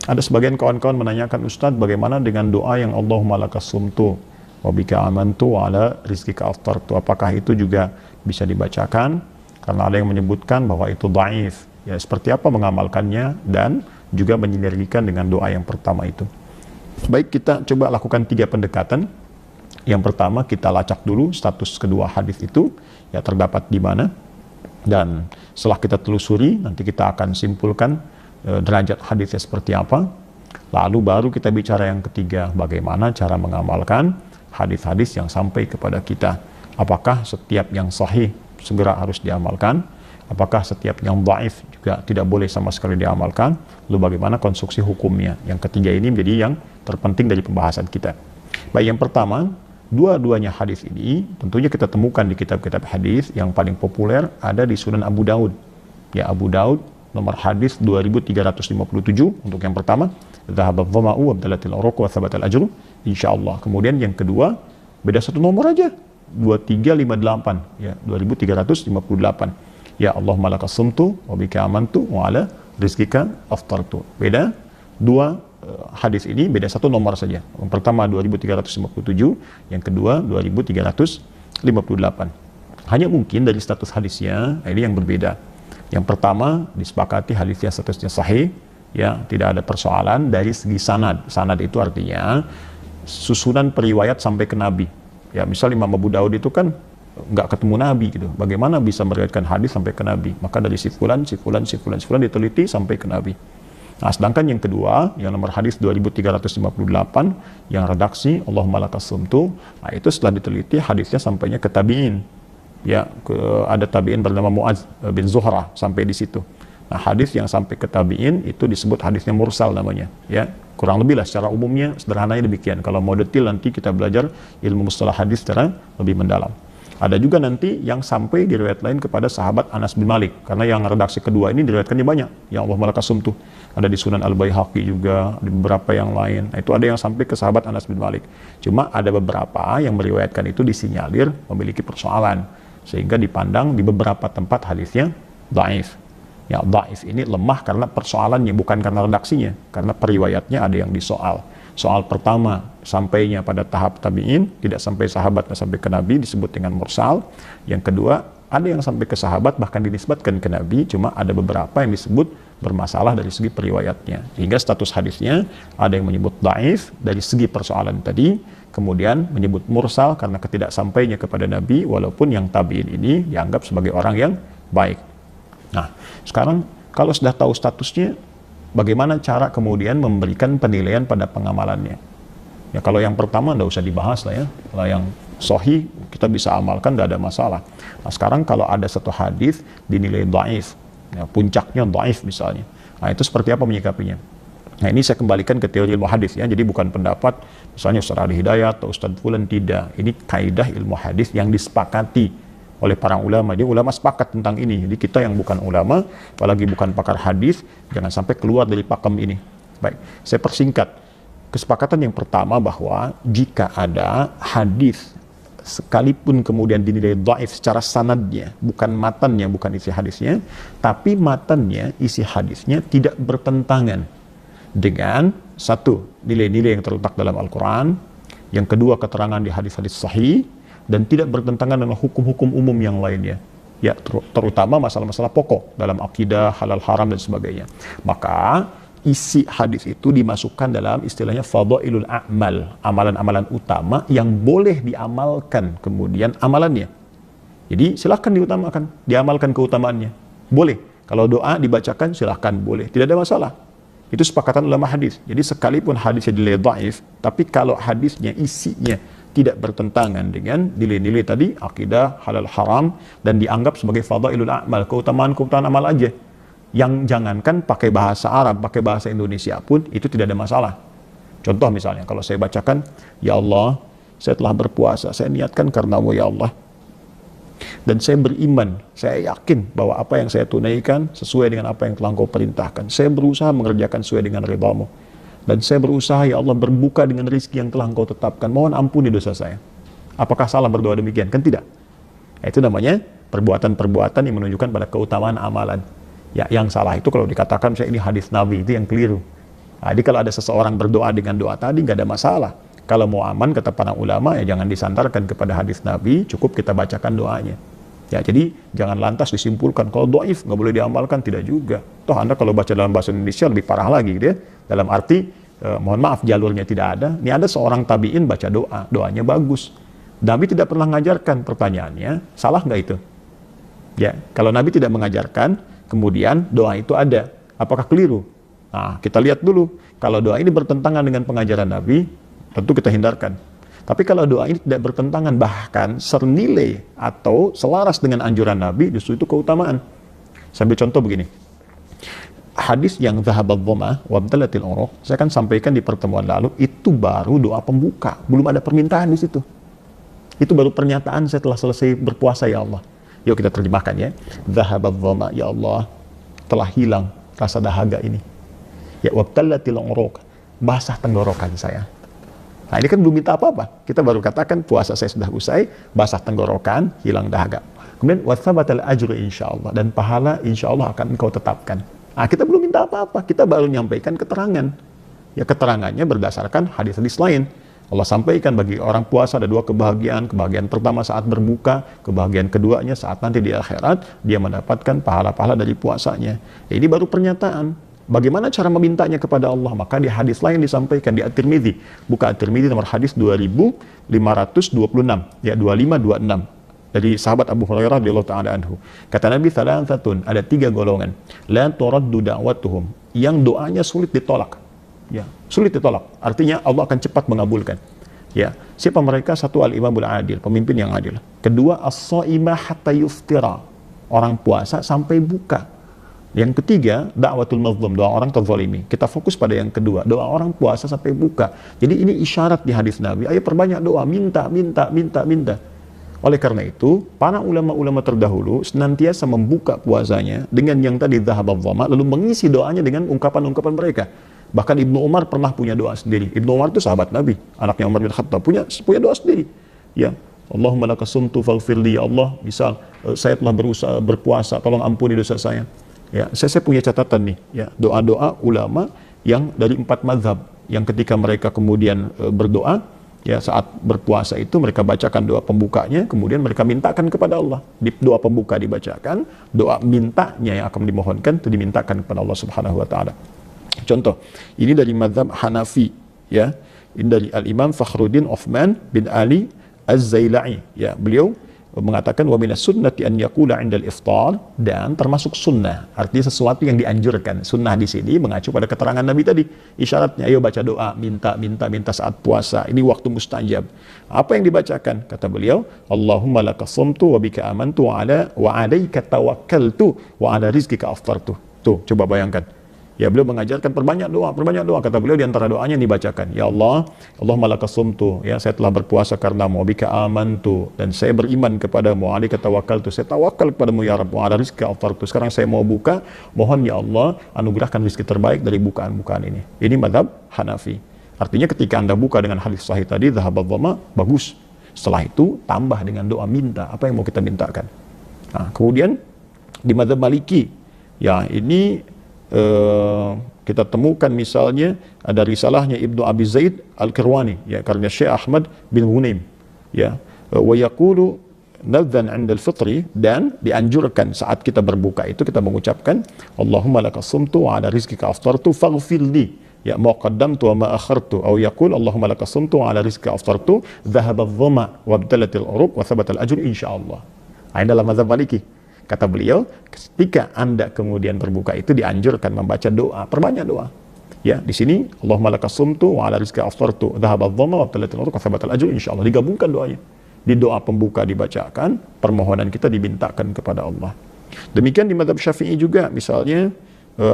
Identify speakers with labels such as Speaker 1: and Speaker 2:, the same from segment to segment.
Speaker 1: Ada sebagian kawan-kawan menanyakan, Ustadz, bagaimana dengan doa yang Allahumma lakas sumtu wa bika amantu wa ala rizkika aftartu? Apakah itu juga bisa dibacakan? Karena ada yang menyebutkan bahwa itu dhaif. Ya, seperti apa mengamalkannya dan juga menyinergikan dengan doa yang pertama itu. Baik, kita coba lakukan 3 pendekatan. Yang pertama, kita lacak dulu status kedua hadis itu, ya terdapat di mana. Dan setelah kita telusuri, nanti kita akan simpulkan derajat hadisnya seperti apa. Lalu baru kita bicara yang ketiga, bagaimana cara mengamalkan hadis-hadis yang sampai kepada kita. Apakah setiap yang sahih segera harus diamalkan? Apakah setiap yang dhaif juga tidak boleh sama sekali diamalkan? Lalu bagaimana konstruksi hukumnya? Yang ketiga ini menjadi yang terpenting dari pembahasan kita. Baik, yang pertama, dua-duanya hadis ini tentunya kita temukan di kitab-kitab hadis. Yang paling populer ada di Sunan Abu Daud. Ya, Abu Daud nomor hadis 2357 untuk yang pertama, dhahabat dhama'u wa abdalatil uruq wa thabatal ajru insyaallah. Kemudian yang kedua beda satu nomor aja, 2358, ya 2358. Ya Allahumma lakas sumtu wa bika amantu wa ala rizkika aftartu. Beda dua hadis ini, beda satu nomor saja. Yang pertama 2357, yang kedua 2358. Hanya mungkin dari status hadisnya ini yang berbeda. Yang pertama disepakati hadisnya statusnya sahih, ya tidak ada persoalan dari segi sanad. Sanad itu artinya susunan periwayat sampai ke Nabi. Ya, misal Imam Abu Daud itu kan nggak ketemu Nabi gitu. Bagaimana bisa meriwayatkan hadis sampai ke Nabi? Maka dari si fulan diteliti sampai ke Nabi. Nah, sedangkan yang kedua, yang nomor hadis 2358, yang redaksi Allahumma lakas sumtu, nah itu setelah diteliti hadisnya sampainya ke tabi'in. Ya, ada tabi'in bernama Mu'adz bin Zuhrah sampai di situ. Nah, hadis yang sampai ke tabi'in itu disebut hadisnya mursal namanya. Ya, kurang lebih lah secara umumnya sederhananya demikian. Kalau mau detail nanti kita belajar ilmu mustalah hadis secara lebih mendalam. Ada juga nanti yang sampai di riwayat lain kepada sahabat Anas bin Malik, karena yang redaksi kedua ini diriwayatkannya banyak. Yang Allahumma lakas sumtu ada di Sunan Al-Baihaqi juga, di beberapa yang lain. Nah, itu ada yang sampai ke sahabat Anas bin Malik. Cuma ada beberapa yang meriwayatkan itu disinyalir memiliki persoalan, sehingga dipandang di beberapa tempat hadisnya dhaif. Ya, dhaif ini lemah karena persoalannya, bukan karena redaksinya, karena periwayatnya ada yang disoal. Soal pertama, sampainya pada tahap tabi'in, tidak sampai sahabat, tidak sampai ke Nabi, disebut dengan mursal. Yang kedua, ada yang sampai ke sahabat, bahkan dinisbatkan ke Nabi, cuma ada beberapa yang disebut bermasalah dari segi periwayatnya. Sehingga status hadisnya ada yang menyebut dhaif dari segi persoalan tadi, kemudian menyebut mursal karena ketidaksampainya kepada Nabi, walaupun yang tabi'in ini dianggap sebagai orang yang baik. Nah, sekarang kalau sudah tahu statusnya, bagaimana cara kemudian memberikan penilaian pada pengamalannya? Ya, kalau yang pertama nggak usah dibahas lah ya. Kalau yang sahih kita bisa amalkan, nggak ada masalah. Nah, sekarang kalau ada satu hadis dinilai dhaif, ya, puncaknya dhaif misalnya, nah itu seperti apa menyikapinya? Nah, ini saya kembalikan ke teori ilmu hadis ya. Jadi bukan pendapat misalnya Ustaz Ali Hidayat atau Ustaz Fulan, tidak. Ini kaidah ilmu hadis yang disepakati oleh para ulama. Dia ulama sepakat tentang ini. Jadi kita yang bukan ulama, apalagi bukan pakar hadis, jangan sampai keluar dari pakem ini. Baik, saya persingkat. Kesepakatan yang pertama bahwa jika ada hadis sekalipun kemudian dinilai dhaif secara sanadnya, bukan matannya, bukan isi hadisnya, tapi matannya, isi hadisnya tidak bertentangan dengan satu, nilai-nilai yang terletak dalam Al-Quran, yang kedua, keterangan di hadis-hadis sahih, dan tidak bertentangan dengan hukum-hukum umum yang lainnya. Ya, terutama masalah-masalah pokok dalam akidah, halal haram dan sebagainya. Maka isi hadis itu dimasukkan dalam istilahnya fadhailul a'mal, amalan-amalan utama yang boleh diamalkan kemudian amalannya. Jadi silahkan diutamakan, diamalkan keutamaannya. Boleh. Kalau doa dibacakan silahkan, boleh. Tidak ada masalah. Itu sepakatan ulama hadis. Jadi sekalipun hadisnya dinilai dhaif, tapi kalau hadisnya isinya tidak bertentangan dengan nilai-nilai tadi, akidah, halal haram, dan dianggap sebagai fadhailul a'mal, keutamaan-keutamaan amal aja. Yang jangankan pakai bahasa Arab, pakai bahasa Indonesia pun itu tidak ada masalah. Contoh misalnya, kalau saya bacakan, ya Allah, saya telah berpuasa, saya niatkan karenamu ya Allah, dan saya beriman, saya yakin bahwa apa yang saya tunaikan sesuai dengan apa yang telah Engkau perintahkan. Saya berusaha mengerjakan sesuai dengan ridhamu, dan saya berusaha ya Allah berbuka dengan rezeki yang telah Engkau tetapkan. Mohon ampuni dosa saya. Apakah salah berdoa demikian? Kan tidak. Itu namanya perbuatan-perbuatan yang menunjukkan pada keutamaan amalan. Ya, yang salah itu kalau dikatakan misalnya ini hadis Nabi, itu yang keliru. Nah, jadi kalau ada seseorang berdoa dengan doa tadi nggak ada masalah. Kalau mau aman kata para ulama ya jangan disandarkan kepada hadis Nabi, cukup kita bacakan doanya. Ya, jadi jangan lantas disimpulkan kalau dhaif nggak boleh diamalkan, tidak juga. Toh Anda kalau baca dalam bahasa Indonesia lebih parah lagi gitu ya. Dalam arti mohon maaf jalurnya tidak ada. Ini ada seorang tabi'in baca doa, doanya bagus. Nabi tidak pernah mengajarkan, pertanyaannya salah nggak itu? Ya, kalau Nabi tidak mengajarkan, kemudian doa itu ada, apakah keliru? Nah, kita lihat dulu. Kalau doa ini bertentangan dengan pengajaran Nabi, tentu kita hindarkan. Tapi kalau doa ini tidak bertentangan, bahkan senilai atau selaras dengan anjuran Nabi, justru itu keutamaan. Saya ambil contoh begini. Hadis yang zahabad dhama wabtalatil uruq, saya akan sampaikan di pertemuan lalu, itu baru doa pembuka, belum ada permintaan di situ. Itu baru pernyataan saya telah selesai berpuasa ya Allah. Yuk kita terjemahkan ya. Zahabad dhama, ya Allah, telah hilang rasa dahaga ini. Ya wabtalatil uruq, basah tenggorokan saya. Nah ini kan belum minta apa-apa. Kita baru katakan puasa saya sudah usai, basah tenggorokan, hilang dahaga. Kemudian watsabatal ajru insyaallah, dan pahala insyaallah akan engkau tetapkan. Nah kita belum minta apa-apa, kita baru menyampaikan keterangan. Ya keterangannya berdasarkan hadis-hadis lain. Allah sampaikan bagi orang puasa ada dua kebahagiaan. Kebahagiaan pertama saat berbuka, kebahagiaan keduanya saat nanti di akhirat dia mendapatkan pahala-pahala dari puasanya. Ya, ini baru pernyataan. Bagaimana cara memintanya kepada Allah? Maka di hadis lain disampaikan di At-Tirmidzi. Buka At-Tirmidzi nomor hadis 2526, ya 2526. Dari sahabat Abu Hurairah radhiyallahu taala anhu. Kata Nabi thalathatun, ada 3 golongan. La turaddu da'watuhum, yang doanya sulit ditolak. Ya, sulit ditolak. Artinya Allah akan cepat mengabulkan. Ya, siapa mereka? Satu al-imamul adil, pemimpin yang adil. Kedua as-shaimah hatta yuftira, orang puasa sampai buka. Yang ketiga, da'watul mazlum, doa orang terzalimi. Kita fokus pada yang kedua, doa orang puasa sampai buka. Jadi ini isyarat di hadis Nabi, ayo perbanyak doa, minta. Oleh karena itu, para ulama-ulama terdahulu senantiasa membuka puasanya dengan yang tadi dhahabadh dhama, lalu mengisi doanya dengan ungkapan-ungkapan mereka. Bahkan Ibnu Umar pernah punya doa sendiri. Ibnu Umar itu sahabat Nabi, anaknya Umar bin Khattab, punya doa sendiri. Ya, Allahumma laka sumtu faghfirli, ya Allah, misal saya telah berusaha berpuasa, tolong ampuni dosa saya. Ya, saya punya catatan nih, ya, doa-doa ulama yang dari 4 mazhab, yang ketika mereka kemudian berdoa, ya saat berpuasa itu mereka bacakan doa pembukanya, kemudian mereka mintakan kepada Allah. Di doa pembuka dibacakan, doa mintanya yang akan dimohonkan itu dimintakan kepada Allah Subhanahu wa taala. Contoh, ini dari mazhab Hanafi, ya. Ini dari Al-Imam Fakhruddin Uthman bin Ali Az-Zailai, ya. Beliau mengatakan wa minas sunnati an yaqula 'indal iftar, dan termasuk sunnah, artinya sesuatu yang dianjurkan. Sunnah di sini mengacu pada keterangan Nabi tadi. Isyaratnya ayo baca doa, minta saat puasa. Ini waktu mustajab. Apa yang dibacakan? Kata beliau, Allahumma laka sumtu wa bika amantu wa 'alaika tawakkaltu wa 'ala rizqika aftartu. Tuh, coba bayangkan. Ya, beliau mengajarkan perbanyak doa. Kata beliau di antara doanya dibacakan, ya Allah, Allahumma laka sumtu, ya saya telah berpuasa karenamu, bika amantu, dan saya beriman kepadamu, alaika tawakkaltu, saya tawakal kepadamu ya Rabb, ala rizqika aftartu. Sekarang saya mau buka, mohon ya Allah anugerahkan rezeki terbaik dari bukaan-bukaan ini. Ini mazhab Hanafi. Artinya ketika Anda buka dengan hadis sahih tadi, dhahabadh dhama, bagus. Setelah itu tambah dengan doa minta, apa yang mau kita mintakan. Nah, kemudian di mazhab Maliki, ya ini kita temukan misalnya ada risalahnya Ibnu Abi Zaid Al-Kirwani, ya, karena Syekh Ahmad bin Ghunaim, ya, wa yaqulu nadzan 'inda al-fitri, dan dianjurkan saat kita berbuka itu kita mengucapkan Allahumma laka sumtu wa 'ala rizqika aftartu faghfirli, ya, ma qaddamtu wa ma akhartu, atau yaqul Allahumma laka sumtu wa 'ala rizqika aftartu dhahabadh dhama wa abtalatil uruq wa thabatal ajru insyaallah. Ini dalam mazhab Maliki. Kata beliau, ketika Anda kemudian berbuka itu dianjurkan membaca doa, perbanyak doa. Ya, di sini Allahumma laka sumtu wa 'ala rizqika aftartu dhahabadh dhama wa abtalatil uruq wa thabatal ajru insyaallah. Digabungkan doanya. Di doa pembuka dibacakan, permohonan kita dimintakan kepada Allah. Demikian di mazhab Syafi'i juga, misalnya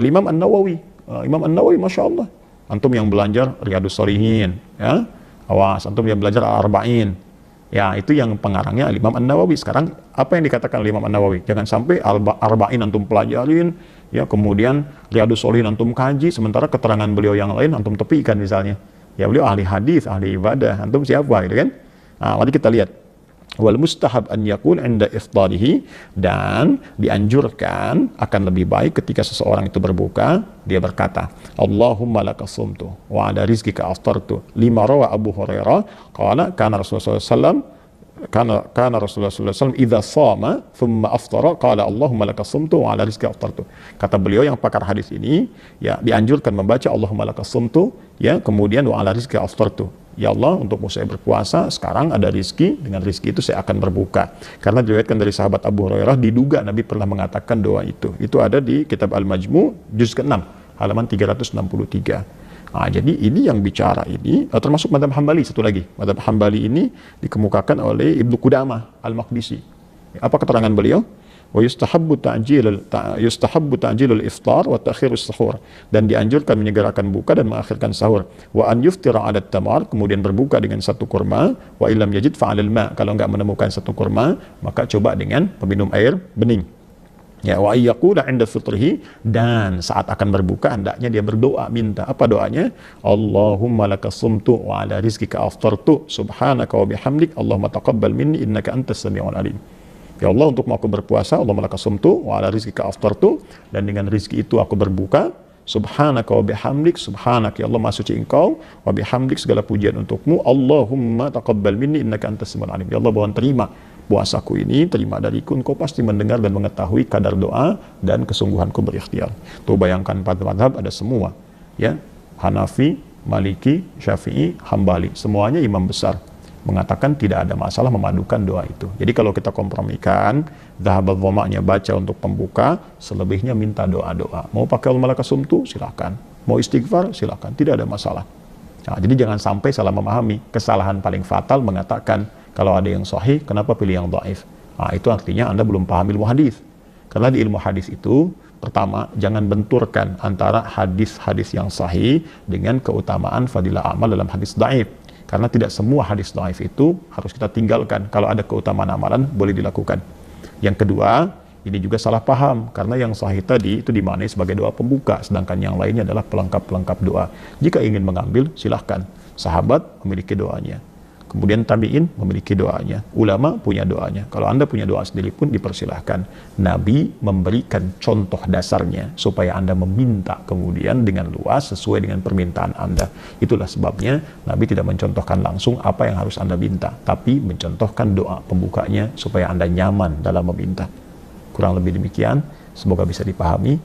Speaker 1: Imam An-Nawawi. Imam An-Nawawi, Masya Allah. Antum yang belajar Riyadhus Shalihin, ya, awas, antum yang belajar Al-Arba'in. Ya, itu yang pengarangnya Imam An-Nawawi. Sekarang apa yang dikatakan oleh Imam An-Nawawi? Jangan sampai Arba'in antum pelajarin, ya, kemudian Riyadhus Shalihin antum kaji, sementara keterangan beliau yang lain antum tepikan misalnya. Ya, beliau ahli hadis, ahli ibadah, antum siapa gitu kan? Nah, mari kita lihat. Wal mustahab an yaqul 'inda iftarihi, dan dianjurkan akan lebih baik ketika seseorang itu berbuka dia berkata, Allahumma laka sumtu wa ala rizqika aftartu, lima rawa Abu Hurairah qala kana Rasulullah sallallahu kana Rasulullah sallallahu alaihi wasallam idza shama thumma aftara qala Allahumma laka sumtu wa ala rizqika aftartu. Kata beliau yang pakar hadis ini, ya, dianjurkan membaca Allahumma laka sumtu, ya, kemudian wa ala rizqika aftartu. Ya Allah, untukmu saya berpuasa, sekarang ada rizki, dengan rizki itu saya akan berbuka. Karena diriwayatkan dari sahabat Abu Hurairah, diduga Nabi pernah mengatakan doa itu. Itu ada di kitab Al-Majmu, juz ke-6, halaman 363. Nah, jadi ini yang bicara ini, termasuk Madzhab Hambali, satu lagi. Madzhab Hambali ini dikemukakan oleh Ibnu Qudamah Al-Maqdisi. Apa keterangan beliau? Wa yustahabbu ta'jilul iftar wa ta'khirus sahur, dan dianjurkan menyegerakan buka dan mengakhirkan sahur. Wa an yuftira 'ala tamar, kemudian berbuka dengan satu kurma. Wa illam yajid fa'alal ma, kalau enggak menemukan satu kurma maka coba dengan peminum air bening. Ya, wa yaqula 'inda fitrihi, dan saat akan berbuka hendaknya dia berdoa, minta. Apa doanya? Allahumma laka sumtu wa 'ala rizqika aftartu subhanaka wa bihamdik Allahumma taqabbal minni innaka antas samiul alim. Ya Allah, untukmu aku berpuasa, Allahumma laka sumtu wa ala rizqika aftartu, dan dengan rizki itu aku berbuka. Subhanaka wa bihamdik, subhanaka ya Allah, maha suci engkau, wa bihamdik, segala pujian untukmu, Allahumma taqabbal minni innaka antas samiul alim. Ya Allah, mohon terima puasaku ini, terima dariku, engkau pasti mendengar dan mengetahui kadar doa dan kesungguhanku berikhtiar. Tuh bayangkan, pada mazhab ada semua, ya, Hanafi, Maliki, Syafi'i, Hambali, semuanya imam besar mengatakan tidak ada masalah memadukan doa itu. Jadi kalau kita kompromikan, dhahabat dhama'nya baca untuk pembuka, selebihnya minta doa-doa. Mau pakai Allahumma laka sumtu, silakan. Mau istighfar, silakan. Tidak ada masalah. Nah, jadi jangan sampai salah memahami. Kesalahan paling fatal mengatakan kalau ada yang sahih, kenapa pilih yang dhaif? Nah, itu artinya Anda belum paham ilmu hadis. Karena di ilmu hadis itu, pertama, jangan benturkan antara hadis-hadis yang sahih dengan keutamaan fadilah amal dalam hadis dhaif. Karena tidak semua hadis dhaif itu harus kita tinggalkan. Kalau ada keutamaan amalan, boleh dilakukan. Yang kedua, ini juga salah paham. Karena yang sahih tadi itu dimaknai sebagai doa pembuka, sedangkan yang lainnya adalah pelengkap-pelengkap doa. Jika ingin mengambil, silahkan. Sahabat memiliki doanya. Kemudian tabi'in memiliki doanya. Ulama punya doanya. Kalau Anda punya doa sendiri pun dipersilahkan. Nabi memberikan contoh dasarnya supaya Anda meminta kemudian dengan luas sesuai dengan permintaan Anda. Itulah sebabnya Nabi tidak mencontohkan langsung apa yang harus Anda minta, tapi mencontohkan doa pembukanya supaya Anda nyaman dalam meminta. Kurang lebih demikian. Semoga bisa dipahami.